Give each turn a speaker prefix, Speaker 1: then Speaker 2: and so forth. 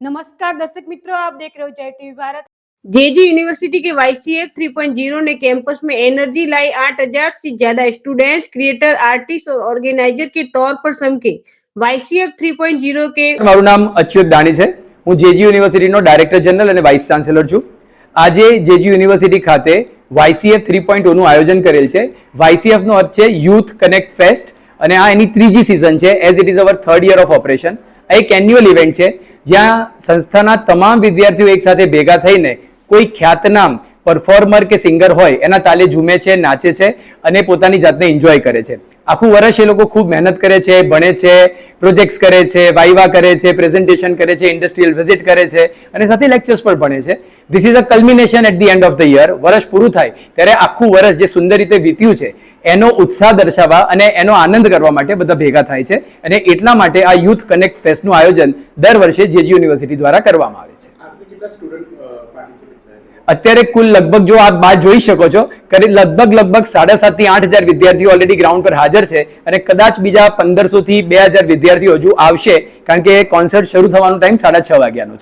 Speaker 1: नमस्कार दर्शक मित्रों, आप देख रहे हो जय टीवी भारत।
Speaker 2: जेजी यूनिवर्सिटी के YCF 3.0 ने कैंपस में एनर्जी लाई 8,000 से ज्यादा स्टूडेंट्स, क्रिएटर, आर्टिस्ट और ऑर्गेनाइजर के तौर पर समके। YCF 3.0 के
Speaker 3: મારું નામ અચ્યુત દાણી છે। હું જેજી યુનિવર્સિટીનો ડાયરેક્ટર જનરલ અને વાઇસ ચાન્સેલર છું। આજે જેજી યુનિવર્સિટી ખાતે YCF 3.0 નું આયોજન કરેલ છે। YCF નો અર્થ છે યુથ કનેક્ટ ફેસ્ટ અને આ એની ત્રીજી સિઝન છે as it is our third year of operation. આ એક એન્યુઅલ ઇવેન્ટ છે જ્યાં સંસ્થાના તમામ વિદ્યાર્થીઓ એક સાથે ભેગા થઈને કોઈ ખ્યાતનામ પરફોર્મર કે સિંગર હોય એના તાલે ઝૂમે છે, નાચે છે અને પોતાની જાતને એન્જોય કરે છે। આખું વર્ષ એ લોકો ખૂબ મહેનત કરે છે, ભણે છે, પ્રોજેક્ટ્સ કરે છે, વાઇવા કરે છે, પ્રેઝન્ટેશન કરે છે, ઇન્ડસ્ટ્રીયલ વિઝિટ કરે છે અને સાથે લેક્ચર્સ પણ ભણે છે। This is a culmination at the end of the year. વર્ષ પૂરું થાય ત્યારે આખું વર્ષ જે સુંદર રીતે વીત્યું છે એનો ઉત્સાહ દર્શાવવા અને એનો આનંદ કરવા માટે બધા ભેગા થાય છે અને એટલા માટે આ યુથ કનેક્ટ ફેસ્ટનું આયોજન દર વર્ષે જેજી યુનિવર્સિટી દ્વારા કરવામાં આવે છે। અત્યારે કુલ લગભગ જો આપ બાદ જોઈ શકો છો લગભગ 7,500 થી 8,000 વિદ્યાર્થીઓ ઓલરેડી ગ્રાઉન્ડ પર હાજર છે અને કદાચ બીજા 1,500 થી 2,000 વિદ્યાર્થીઓ હજુ આવશે કારણ કે કોન્સર્ટ શરૂ થવાનો ટાઈમ 6:30 વાગ્યાનો છે।